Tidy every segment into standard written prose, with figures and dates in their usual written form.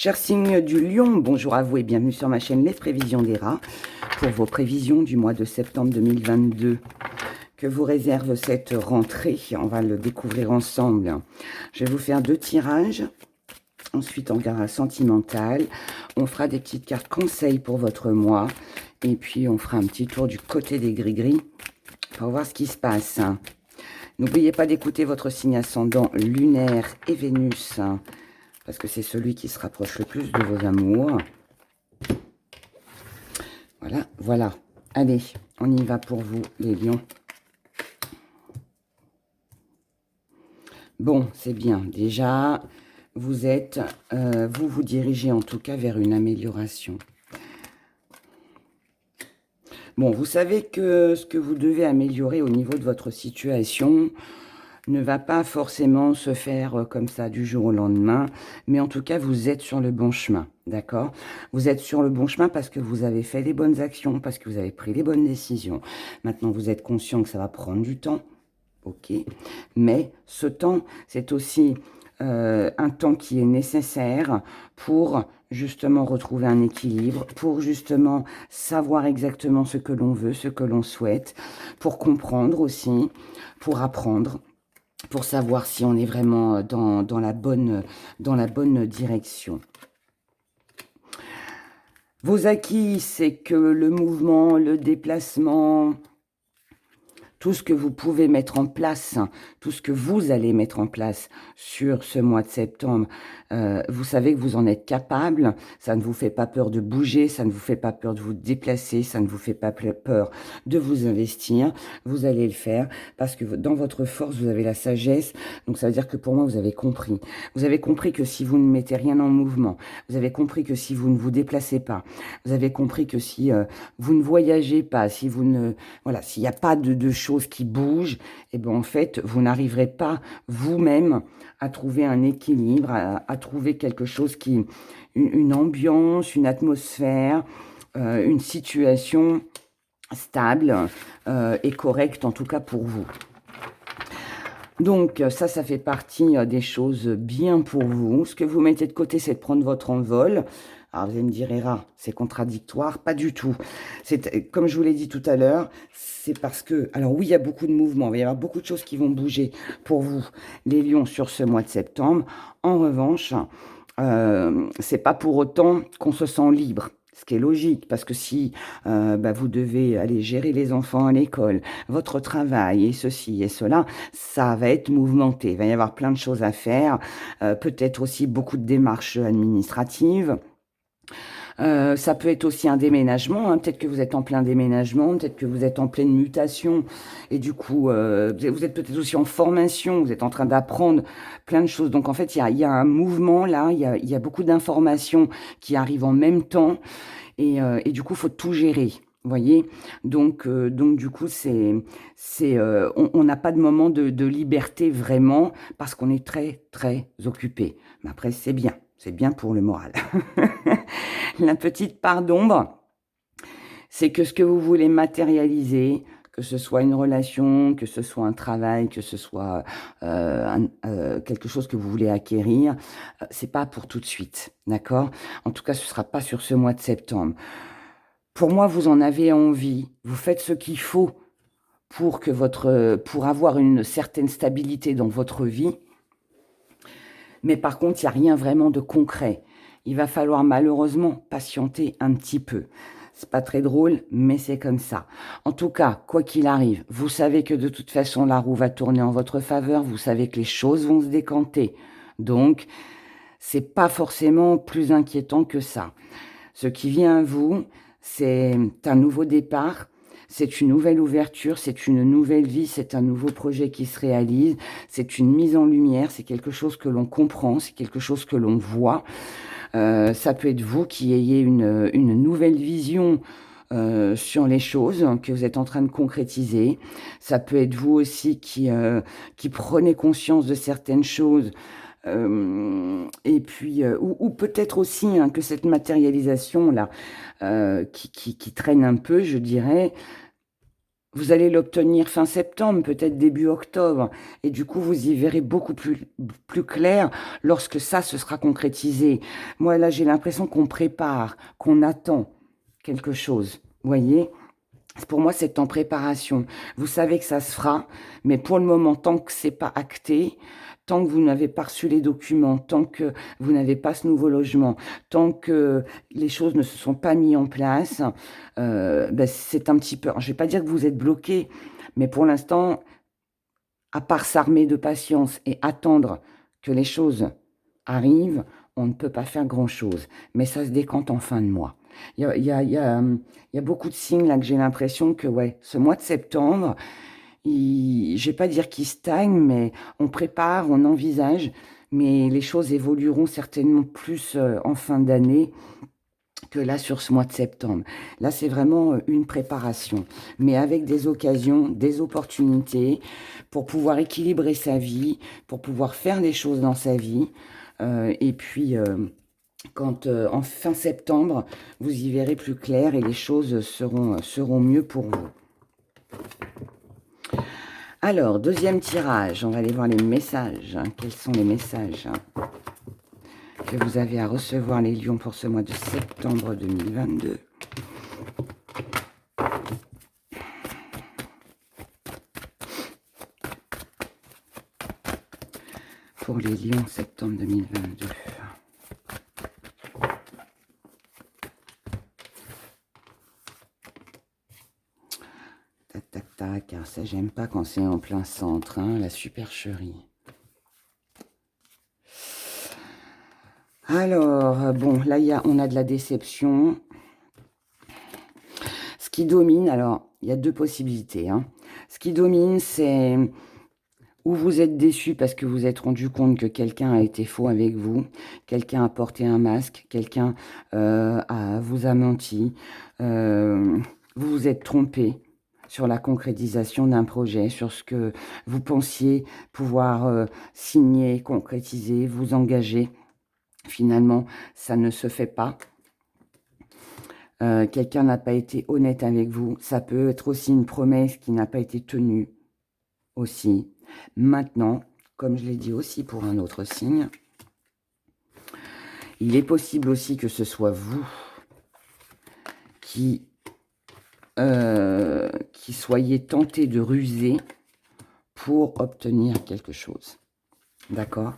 Cher signe du Lion, bonjour à vous et bienvenue sur ma chaîne Les Prévisions des Rats pour vos prévisions du mois de septembre 2022. Que vous réserve cette rentrée? On va le découvrir ensemble. Je vais vous faire 2 tirages. Ensuite, on regardera sentimental. On fera des petites cartes conseils pour votre mois. Et puis, on fera un petit tour du côté des gris-gris pour voir ce qui se passe. N'oubliez pas d'écouter votre signe ascendant lunaire et Vénus, parce que c'est celui qui se rapproche le plus de vos amours. Voilà, voilà. Allez, on y va pour vous, les lions. Bon, c'est bien. Déjà, vous êtes, vous dirigez en tout cas vers une amélioration. Bon, vous savez que ce que vous devez améliorer au niveau de votre situation ne va pas forcément se faire comme ça du jour au lendemain, mais en tout cas, vous êtes sur le bon chemin, d'accord? Vous êtes sur le bon chemin parce que vous avez fait les bonnes actions, parce que vous avez pris les bonnes décisions. Maintenant, vous êtes conscient que ça va prendre du temps, ok? Mais ce temps, c'est aussi un temps qui est nécessaire pour justement retrouver un équilibre, pour justement savoir exactement ce que l'on veut, ce que l'on souhaite, pour comprendre aussi, pour apprendre, pour savoir si on est vraiment dans la bonne direction. Vos acquis, c'est que le mouvement, le déplacement, tout ce que vous pouvez mettre en place, tout ce que vous allez mettre en place sur ce mois de septembre, vous savez que vous en êtes capable, ça ne vous fait pas peur de bouger, ça ne vous fait pas peur de vous déplacer, ça ne vous fait pas peur de vous investir, vous allez le faire parce que dans votre force, vous avez la sagesse, donc ça veut dire que pour moi, vous avez compris. Vous avez compris que si vous ne mettez rien en mouvement, vous avez compris que si vous ne vous déplacez pas, vous avez compris que si vous ne voyagez pas, si vous ne... Voilà, s'il n'y a pas de choses qui bougent, et bien en fait, vous n'arriverez pas vous-même à trouver un équilibre, à trouver quelque chose qui, une ambiance, une atmosphère, une situation stable et correcte, en tout cas pour vous. Donc ça fait partie des choses bien pour vous. Ce que vous mettez de côté, c'est de prendre votre envol. Alors vous allez me dire, Héra, c'est contradictoire. Pas du tout. C'est comme je vous l'ai dit tout à l'heure, c'est parce que... Alors oui, il y a beaucoup de mouvements, il va y avoir beaucoup de choses qui vont bouger pour vous, les lions, sur ce mois de septembre. En revanche, c'est pas pour autant qu'on se sent libre. Ce qui est logique, parce que si vous devez aller gérer les enfants à l'école, votre travail et ceci et cela, ça va être mouvementé. Il va y avoir plein de choses à faire, peut-être aussi beaucoup de démarches administratives. Ça peut être aussi un déménagement, hein. Peut-être que vous êtes en plein déménagement, peut-être que vous êtes en pleine mutation, et du coup, vous êtes peut-être aussi en formation, vous êtes en train d'apprendre plein de choses. Donc en fait, il y a un mouvement là, il y a beaucoup d'informations qui arrivent en même temps, et du coup, il faut tout gérer. Vous voyez, donc du coup, on n'a pas de moment de liberté vraiment, parce qu'on est très, très occupé. Mais après, c'est bien pour le moral. La petite part d'ombre, c'est que ce que vous voulez matérialiser, que ce soit une relation, que ce soit un travail, que ce soit quelque chose que vous voulez acquérir, c'est pas pour tout de suite, d'accord? En tout cas, ce sera pas sur ce mois de septembre. Pour moi, vous en avez envie, vous faites ce qu'il faut pour avoir une certaine stabilité dans votre vie, mais par contre, il n'y a rien vraiment de concret. Il va falloir malheureusement patienter un petit peu. C'est pas très drôle, mais c'est comme ça. En tout cas, quoi qu'il arrive, vous savez que de toute façon, la roue va tourner en votre faveur. Vous savez que les choses vont se décanter. Donc, c'est pas forcément plus inquiétant que ça. Ce qui vient à vous, c'est un nouveau départ. C'est une nouvelle ouverture, c'est une nouvelle vie, c'est un nouveau projet qui se réalise, c'est une mise en lumière, c'est quelque chose que l'on comprend, c'est quelque chose que l'on voit. Ça peut être vous qui ayez une nouvelle vision sur les choses que vous êtes en train de concrétiser. Ça peut être vous aussi qui prenez conscience de certaines choses. Et puis, ou peut-être aussi que cette matérialisation-là, qui traîne un peu, je dirais, vous allez l'obtenir fin septembre, peut-être début octobre. Et du coup, vous y verrez beaucoup plus clair lorsque ça se sera concrétisé. Moi, là, j'ai l'impression qu'on prépare, qu'on attend quelque chose. Vous voyez? Pour moi, c'est en préparation. Vous savez que ça se fera, mais pour le moment, tant que c'est pas acté, tant que vous n'avez pas reçu les documents, tant que vous n'avez pas ce nouveau logement, tant que les choses ne se sont pas mises en place, ben, c'est un petit peu... Je ne vais pas dire que vous êtes bloqué, mais pour l'instant, à part s'armer de patience et attendre que les choses arrivent, on ne peut pas faire grand-chose. Mais ça se décante en fin de mois. Il y a beaucoup de signes là que j'ai l'impression que ouais, ce mois de septembre, je ne vais pas dire qu'il stagne, mais on prépare, on envisage, mais les choses évolueront certainement plus en fin d'année que là sur ce mois de septembre. Là, c'est vraiment une préparation, mais avec des occasions, des opportunités pour pouvoir équilibrer sa vie, pour pouvoir faire des choses dans sa vie. Et puis, quand en fin septembre, vous y verrez plus clair et les choses seront mieux pour vous. Alors, deuxième tirage, on va aller voir les messages. Quels sont les messages que vous avez à recevoir, les lions, pour ce mois de septembre 2022? Pour les lions, septembre 2022. Tac, tac, tac, car ça, j'aime pas quand c'est en plein centre, hein, la supercherie. Alors, bon, là, on a de la déception. Ce qui domine, alors, il y a deux possibilités. Hein. Ce qui domine, c'est où vous êtes déçu parce que vous vous êtes rendu compte que quelqu'un a été faux avec vous, quelqu'un a porté un masque, quelqu'un vous a menti, vous vous êtes trompé sur la concrétisation d'un projet, sur ce que vous pensiez pouvoir signer, concrétiser, vous engager. Finalement, ça ne se fait pas. Quelqu'un n'a pas été honnête avec vous. Ça peut être aussi une promesse qui n'a pas été tenue aussi. Maintenant, comme je l'ai dit aussi pour un autre signe, il est possible aussi que ce soit vous qui soyez tenté de ruser pour obtenir quelque chose. D'accord ?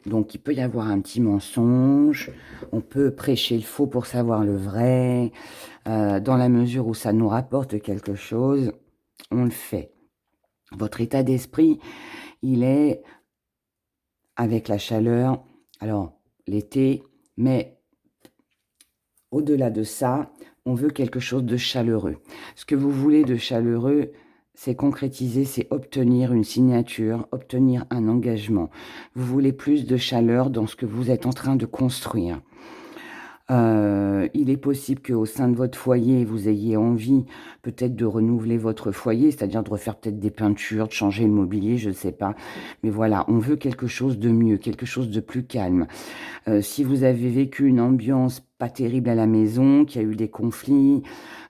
Donc, il peut y avoir un petit mensonge. On peut prêcher le faux pour savoir le vrai. Dans la mesure où ça nous rapporte quelque chose, on le fait. Votre état d'esprit, il est avec la chaleur. Alors, l'été, mais au-delà de ça, on veut quelque chose de chaleureux. Ce que vous voulez de chaleureux, c'est concrétiser, c'est obtenir une signature, obtenir un engagement. Vous voulez plus de chaleur dans ce que vous êtes en train de construire. Il est possible qu'au sein de votre foyer, vous ayez envie peut-être de renouveler votre foyer, c'est-à-dire de refaire peut-être des peintures, de changer le mobilier, je ne sais pas. Mais voilà, on veut quelque chose de mieux, quelque chose de plus calme. Si vous avez vécu une ambiance pas terrible à la maison, qu'il y a eu des conflits,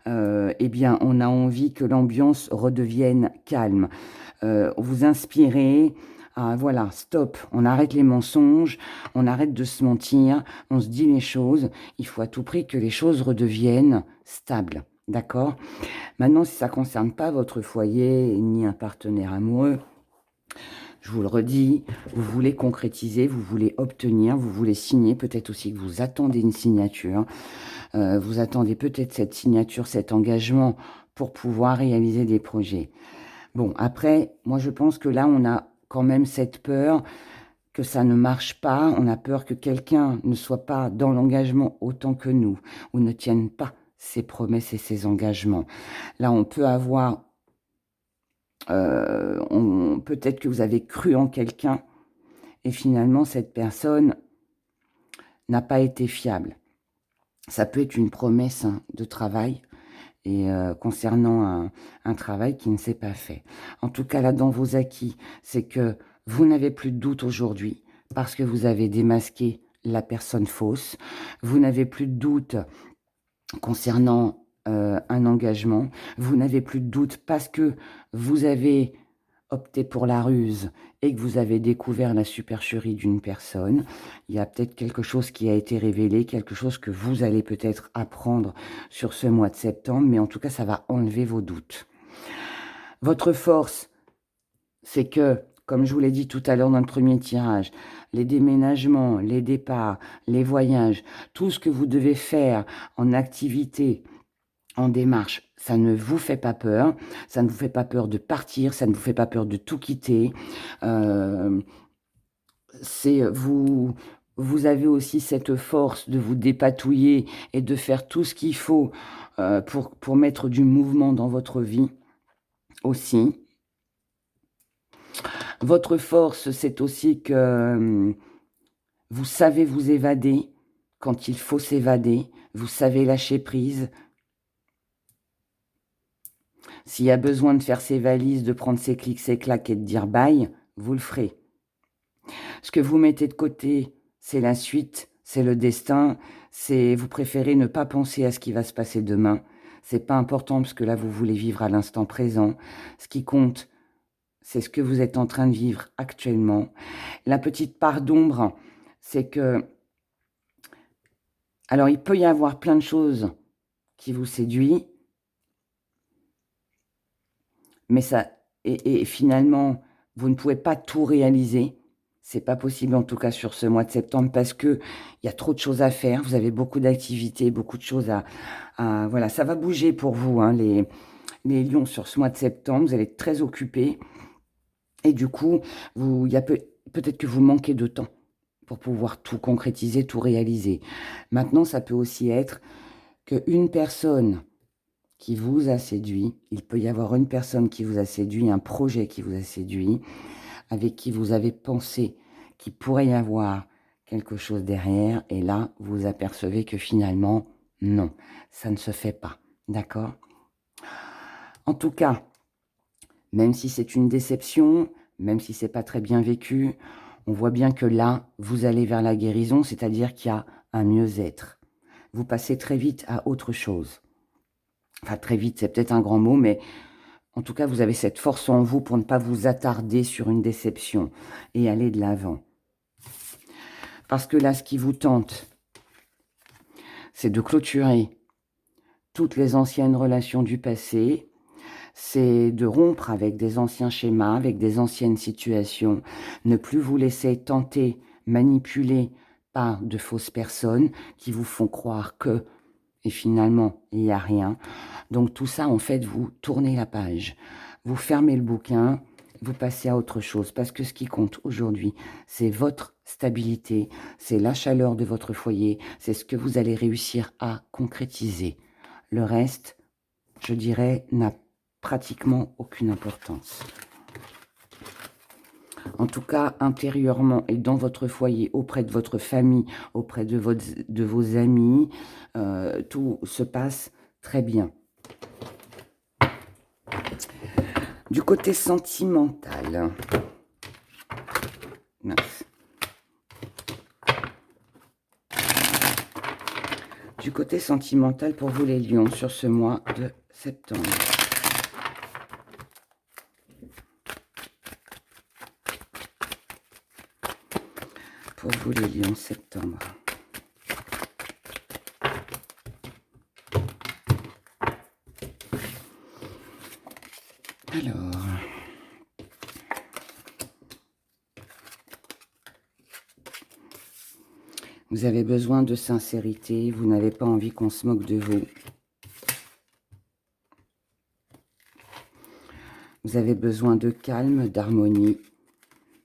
eh bien, on a envie que l'ambiance redevienne calme. Vous inspirez... Ah, voilà, stop, on arrête les mensonges, on arrête de se mentir, on se dit les choses. Il faut à tout prix que les choses redeviennent stables, d'accord? Maintenant, si ça ne concerne pas votre foyer ni un partenaire amoureux, je vous le redis, vous voulez concrétiser, vous voulez obtenir, vous voulez signer, peut-être aussi que vous attendez une signature, vous attendez peut-être cette signature, cet engagement pour pouvoir réaliser des projets. Bon, après, moi je pense que là, on a quand même cette peur que ça ne marche pas, on a peur que quelqu'un ne soit pas dans l'engagement autant que nous, ou ne tienne pas ses promesses et ses engagements. Là, on peut avoir, peut-être que vous avez cru en quelqu'un, et finalement, cette personne n'a pas été fiable. Ça peut être une promesse de travail, et concernant un travail qui ne s'est pas fait. En tout cas, là, dans vos acquis, c'est que vous n'avez plus de doute aujourd'hui parce que vous avez démasqué la personne fausse. Vous n'avez plus de doute concernant un engagement. Vous n'avez plus de doute parce que vous avez opté pour la ruse et que vous avez découvert la supercherie d'une personne. Il y a peut-être quelque chose qui a été révélé, quelque chose que vous allez peut-être apprendre sur ce mois de septembre, mais en tout cas, ça va enlever vos doutes. Votre force, c'est que, comme je vous l'ai dit tout à l'heure dans le premier tirage, les déménagements, les départs, les voyages, tout ce que vous devez faire en activité, en démarche, ça ne vous fait pas peur, ça ne vous fait pas peur de partir, ça ne vous fait pas peur de tout quitter. Vous avez aussi cette force de vous dépatouiller et de faire tout ce qu'il faut pour mettre du mouvement dans votre vie aussi. Votre force, c'est aussi que vous savez vous évader quand il faut s'évader, vous savez lâcher prise. S'il y a besoin de faire ses valises, de prendre ses clics, ses claques et de dire bye, vous le ferez. Ce que vous mettez de côté, c'est la suite, c'est le destin, vous préférez ne pas penser à ce qui va se passer demain. C'est pas important parce que là, vous voulez vivre à l'instant présent. Ce qui compte, c'est ce que vous êtes en train de vivre actuellement. La petite part d'ombre, c'est que... Alors, il peut y avoir plein de choses qui vous séduisent, mais ça... Et finalement, vous ne pouvez pas tout réaliser. C'est pas possible, en tout cas, sur ce mois de septembre, parce que il y a trop de choses à faire. Vous avez beaucoup d'activités, beaucoup de choses voilà, ça va bouger pour vous, hein, les lions, sur ce mois de septembre. Vous allez être très occupés. Et du coup, il y a peut-être que vous manquez de temps pour pouvoir tout concrétiser, tout réaliser. Maintenant, ça peut aussi être qu'une personne qui vous a séduit, il peut y avoir une personne qui vous a séduit, un projet qui vous a séduit, avec qui vous avez pensé qu'il pourrait y avoir quelque chose derrière, et là, vous apercevez que finalement, non, ça ne se fait pas. D'accord? En tout cas, même si c'est une déception, même si c'est pas très bien vécu, on voit bien que là, vous allez vers la guérison, c'est-à-dire qu'il y a un mieux-être. Vous passez très vite à autre chose. Enfin, très vite, c'est peut-être un grand mot, mais en tout cas, vous avez cette force en vous pour ne pas vous attarder sur une déception et aller de l'avant. Parce que là, ce qui vous tente, c'est de clôturer toutes les anciennes relations du passé, c'est de rompre avec des anciens schémas, avec des anciennes situations, ne plus vous laisser tenter, manipuler par de fausses personnes qui vous font croire que, et finalement, il n'y a rien. Donc tout ça, en fait, vous tournez la page, vous fermez le bouquin, vous passez à autre chose. Parce que ce qui compte aujourd'hui, c'est votre stabilité, c'est la chaleur de votre foyer, c'est ce que vous allez réussir à concrétiser. Le reste, je dirais, n'a pratiquement aucune importance. En tout cas, intérieurement et dans votre foyer, auprès de votre famille, auprès de vos amis, tout se passe très bien. Du côté sentimental, mince. Du côté sentimental pour vous les lions sur ce mois de septembre. Pour vous les lions, septembre. Alors, vous avez besoin de sincérité, vous n'avez pas envie qu'on se moque de vous. Vous avez besoin de calme, d'harmonie.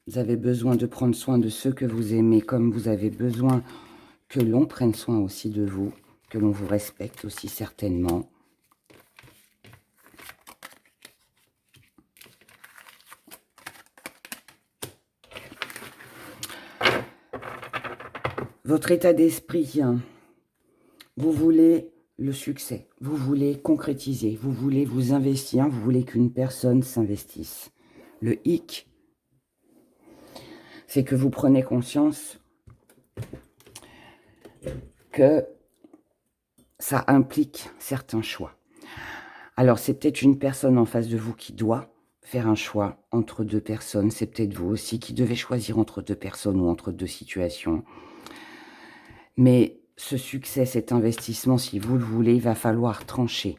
Vous avez besoin de prendre soin de ceux que vous aimez, comme vous avez besoin que l'on prenne soin aussi de vous, que l'on vous respecte aussi certainement. Votre état d'esprit, vous voulez le succès, vous voulez concrétiser, vous voulez vous investir, vous voulez qu'une personne s'investisse. Le hic, c'est que vous prenez conscience que ça implique certains choix. Alors, c'est peut-être une personne en face de vous qui doit faire un choix entre deux personnes. C'est peut-être vous aussi qui devez choisir entre deux personnes ou entre deux situations. Mais ce succès, cet investissement, si vous le voulez, il va falloir trancher.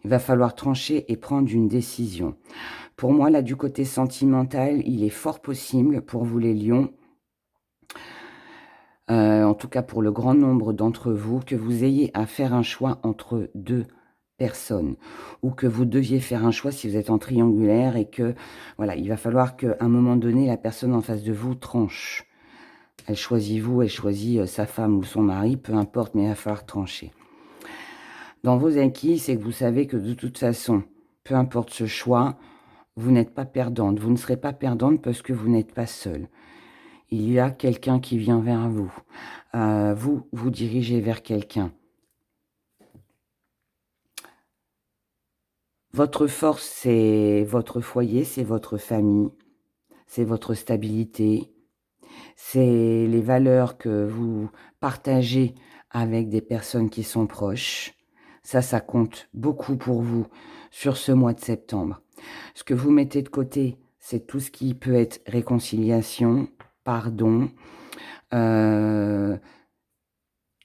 Il va falloir trancher et prendre une décision. Pour moi, là, du côté sentimental, il est fort possible pour vous les lions, en tout cas pour le grand nombre d'entre vous, que vous ayez à faire un choix entre deux personnes, ou que vous deviez faire un choix si vous êtes en triangulaire et que, voilà, il va falloir qu'à un moment donné, la personne en face de vous tranche. Elle choisit vous, elle choisit sa femme ou son mari, peu importe, mais il va falloir trancher. Dans vos acquis, c'est que vous savez que de toute façon, peu importe ce choix, vous n'êtes pas perdante. Vous ne serez pas perdante parce que vous n'êtes pas seule. Il y a quelqu'un qui vient vers vous. Vous vous dirigez vers quelqu'un. Votre force, c'est votre foyer, c'est votre famille, c'est votre stabilité, c'est les valeurs que vous partagez avec des personnes qui sont proches. Ça compte beaucoup pour vous sur ce mois de septembre. Ce que vous mettez de côté, c'est tout ce qui peut être réconciliation, pardon. Vous ne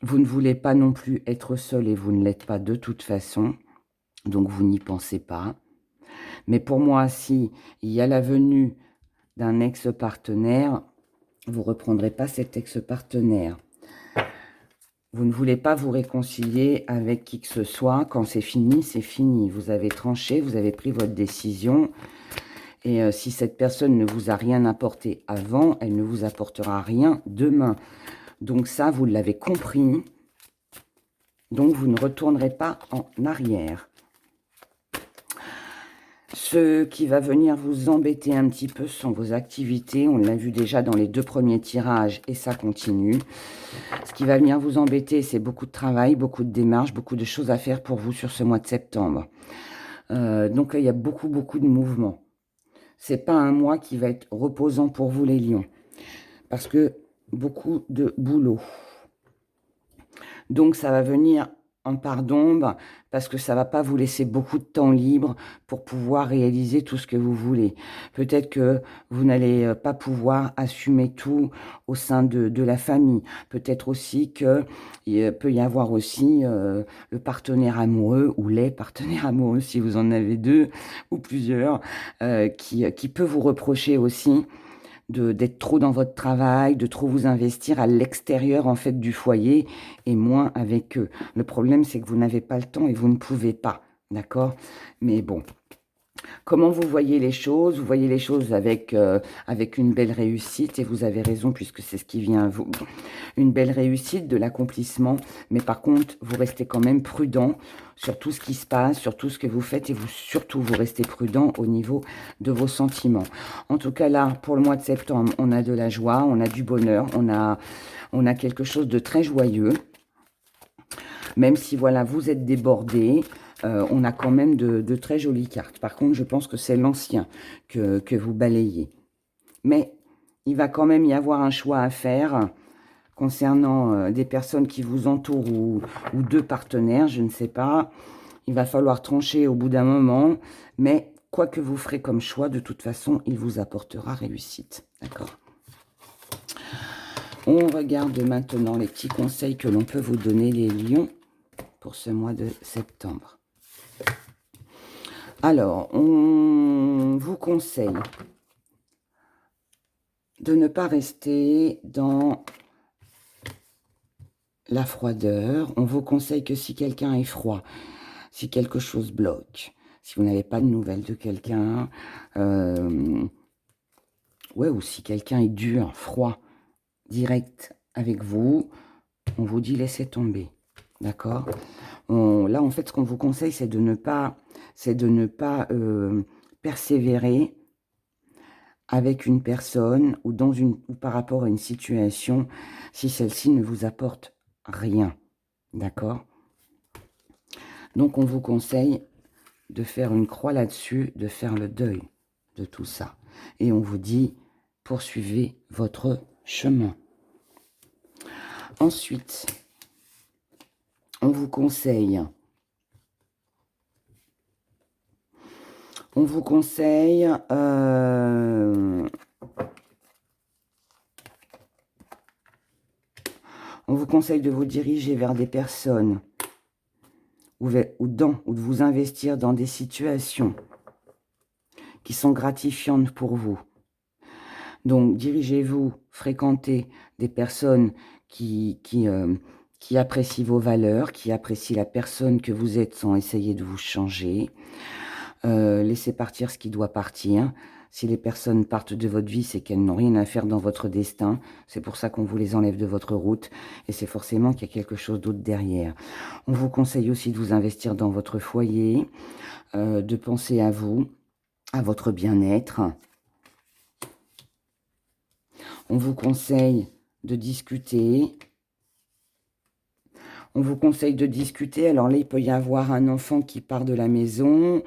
voulez pas non plus être seul et vous ne l'êtes pas de toute façon, donc vous n'y pensez pas. Mais pour moi, si il y a la venue d'un ex-partenaire, vous ne reprendrez pas cet ex-partenaire. Vous ne voulez pas vous réconcilier avec qui que ce soit. Quand c'est fini, c'est fini. Vous avez tranché, vous avez pris votre décision. Et si cette personne ne vous a rien apporté avant, elle ne vous apportera rien demain. Donc ça, vous l'avez compris. Donc vous ne retournerez pas en arrière. Ce qui va venir vous embêter un petit peu sont vos activités. On l'a vu déjà dans les 2 premiers tirages et ça continue. Ce qui va venir vous embêter, c'est beaucoup de travail, beaucoup de démarches, beaucoup de choses à faire pour vous sur ce mois de septembre. Donc il y a beaucoup de mouvements. C'est pas un mois qui va être reposant pour vous les lions. Parce que beaucoup de boulot. Donc ça va venir en part d'ombre parce que ça va pas vous laisser beaucoup de temps libre pour pouvoir réaliser tout ce que vous voulez. Peut-être que vous n'allez pas pouvoir assumer tout au sein de la famille. Peut-être aussi qu'il peut y avoir aussi le partenaire amoureux ou les partenaires amoureux si vous en avez 2 ou plusieurs qui peut vous reprocher aussi d'être trop dans votre travail, de trop vous investir à l'extérieur en fait du foyer et moins avec eux. Le problème, c'est que vous n'avez pas le temps et vous ne pouvez pas, d'accord? Mais bon, comment vous voyez les choses? Vous voyez les choses avec une belle réussite et vous avez raison puisque c'est ce qui vient à vous. Une belle réussite, de l'accomplissement, mais par contre, vous restez quand même prudent sur tout ce qui se passe, sur tout ce que vous faites et surtout, vous restez prudent au niveau de vos sentiments. En tout cas, là, pour le mois de septembre, on a de la joie, on a du bonheur, on a quelque chose de très joyeux. Même si, voilà, vous êtes débordé, on a quand même de très jolies cartes. Par contre, je pense que c'est l'ancien que vous balayez. Mais il va quand même y avoir un choix à faire concernant des personnes qui vous entourent ou 2 partenaires, je ne sais pas. Il va falloir trancher au bout d'un moment, mais quoi que vous ferez comme choix, de toute façon, il vous apportera réussite. D'accord? On regarde maintenant les petits conseils que l'on peut vous donner, les lions, pour ce mois de septembre. Alors, on vous conseille de ne pas rester dans la froideur. On vous conseille que si quelqu'un est froid, si quelque chose bloque, si vous n'avez pas de nouvelles de quelqu'un, ouais, ou si quelqu'un est dur, froid, direct avec vous, on vous dit laissez tomber, d'accord? Là, en fait, ce qu'on vous conseille, c'est de ne pas persévérer avec une personne ou par rapport à une situation si celle-ci ne vous apporte rien, d'accord? Donc, on vous conseille de faire une croix là-dessus, de faire le deuil de tout ça. Et on vous dit, poursuivez votre chemin. Ensuite, On vous conseille... On vous conseille de vous diriger vers des personnes ou de vous investir dans des situations qui sont gratifiantes pour vous. Donc, dirigez-vous, fréquentez des personnes qui apprécient vos valeurs, qui apprécient la personne que vous êtes sans essayer de vous changer. Laissez partir ce qui doit partir. Si les personnes partent de votre vie, c'est qu'elles n'ont rien à faire dans votre destin. C'est pour ça qu'on vous les enlève de votre route. Et c'est forcément qu'il y a quelque chose d'autre derrière. On vous conseille aussi de vous investir dans votre foyer, de penser à vous, à votre bien-être. On vous conseille de discuter. On vous conseille de discuter. Alors là, il peut y avoir un enfant qui part de la maison,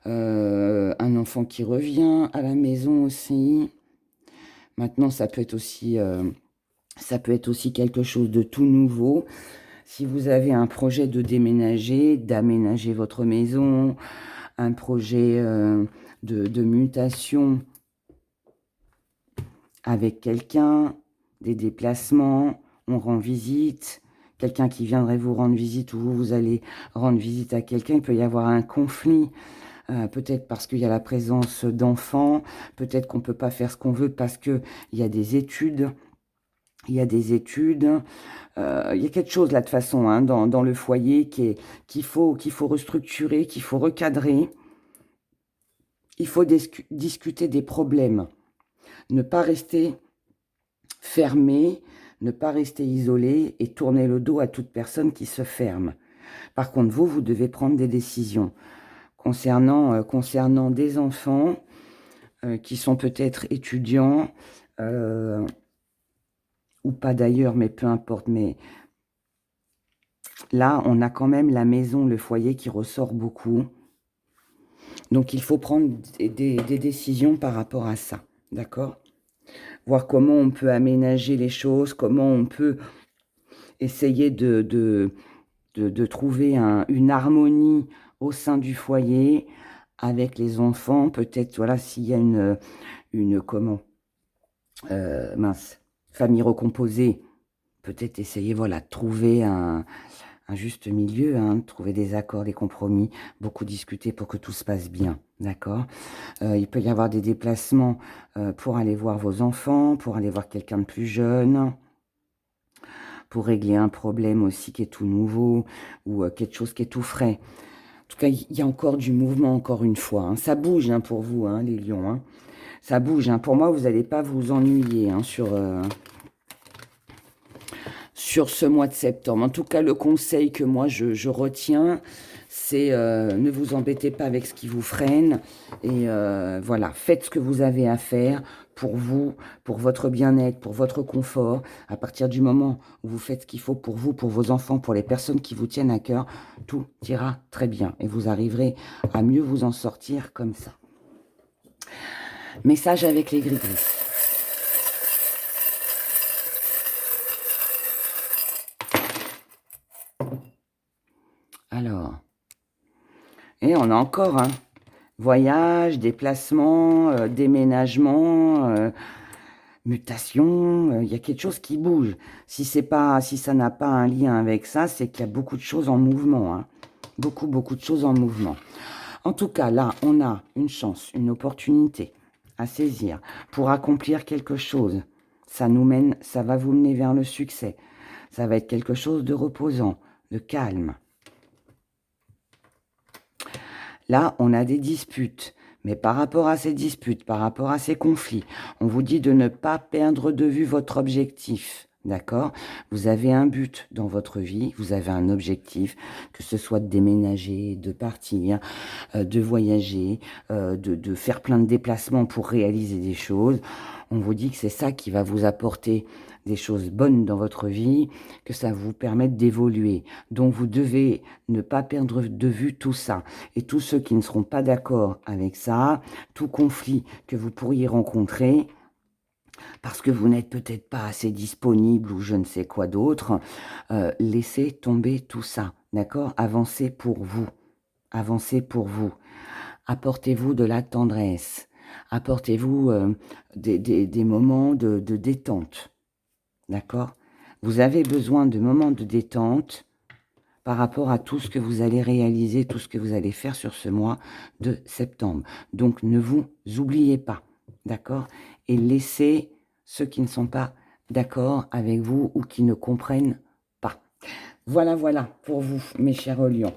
un enfant qui revient à la maison aussi. Maintenant, ça peut être aussi quelque chose de tout nouveau. Si vous avez un projet de déménager, d'aménager votre maison, un projet de mutation avec quelqu'un, des déplacements, on rend visite, quelqu'un qui viendrait vous rendre visite ou vous allez rendre visite à quelqu'un, il peut y avoir un conflit. Peut-être parce qu'il y a la présence d'enfants, peut-être qu'on ne peut pas faire ce qu'on veut parce qu'il y a des études. Il y a quelque chose là de façon hein, dans le foyer qu'il faut restructurer, qu'il faut recadrer. Il faut discuter des problèmes. Ne pas rester fermé, ne pas rester isolé et tourner le dos à toute personne qui se ferme. Par contre, vous devez prendre des décisions concernant des enfants qui sont peut-être étudiants ou pas d'ailleurs, mais peu importe. Mais là, on a quand même la maison, le foyer qui ressort beaucoup. Donc, il faut prendre des décisions par rapport à ça, d'accord ? Voir comment on peut aménager les choses, comment on peut essayer de trouver une harmonie au sein du foyer avec les enfants. Peut-être, voilà, s'il y a famille recomposée, peut-être essayer, voilà, de trouver un juste milieu, hein, trouver des accords, des compromis, beaucoup discuter pour que tout se passe bien, d'accord ? Il peut y avoir des déplacements pour aller voir vos enfants, pour aller voir quelqu'un de plus jeune, pour régler un problème aussi qui est tout nouveau ou quelque chose qui est tout frais. En tout cas, il y a encore du mouvement, encore une fois. Hein. Ça bouge hein, pour vous, hein, les lions. Hein. Ça bouge. Hein. Pour moi, vous n'allez pas vous ennuyer hein, sur ce mois de septembre. En tout cas, le conseil que moi, je retiens, c'est ne vous embêtez pas avec ce qui vous freine. Et voilà, faites ce que vous avez à faire pour vous, pour votre bien-être, pour votre confort. À partir du moment où vous faites ce qu'il faut pour vous, pour vos enfants, pour les personnes qui vous tiennent à cœur, tout ira très bien. Et vous arriverez à mieux vous en sortir comme ça. Message avec les gris-gris. Alors, et on a encore, hein, voyage, déplacement, déménagement, mutation, il y a quelque chose qui bouge. Si ça n'a pas un lien avec ça, c'est qu'il y a beaucoup de choses en mouvement. Hein. Beaucoup de choses en mouvement. En tout cas, là, on a une chance, une opportunité à saisir pour accomplir quelque chose. Ça va vous mener vers le succès. Ça va être quelque chose de reposant, de calme. Là, on a des disputes. Mais par rapport à ces disputes, par rapport à ces conflits, on vous dit de ne pas perdre de vue votre objectif. D'accord ? Vous avez un but dans votre vie, vous avez un objectif, que ce soit de déménager, de partir, de voyager, de faire plein de déplacements pour réaliser des choses. On vous dit que c'est ça qui va vous apporter des choses bonnes dans votre vie, que ça vous permette d'évoluer. Donc vous devez ne pas perdre de vue tout ça. Et tous ceux qui ne seront pas d'accord avec ça, tout conflit que vous pourriez rencontrer, parce que vous n'êtes peut-être pas assez disponible ou je ne sais quoi d'autre. Laissez tomber tout ça, d'accord? Avancez pour vous. Avancez pour vous. Apportez-vous de la tendresse. Apportez-vous des moments de détente, d'accord? Vous avez besoin de moments de détente par rapport à tout ce que vous allez réaliser, tout ce que vous allez faire sur ce mois de septembre. Donc, ne vous oubliez pas, d'accord? Et laissez ceux qui ne sont pas d'accord avec vous ou qui ne comprennent pas. Voilà, voilà, pour vous, mes chers lions.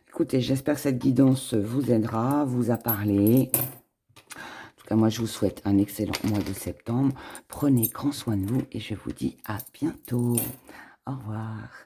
Écoutez, j'espère que cette guidance vous aidera, vous a parlé. En tout cas, moi, je vous souhaite un excellent mois de septembre. Prenez grand soin de vous et je vous dis à bientôt. Au revoir.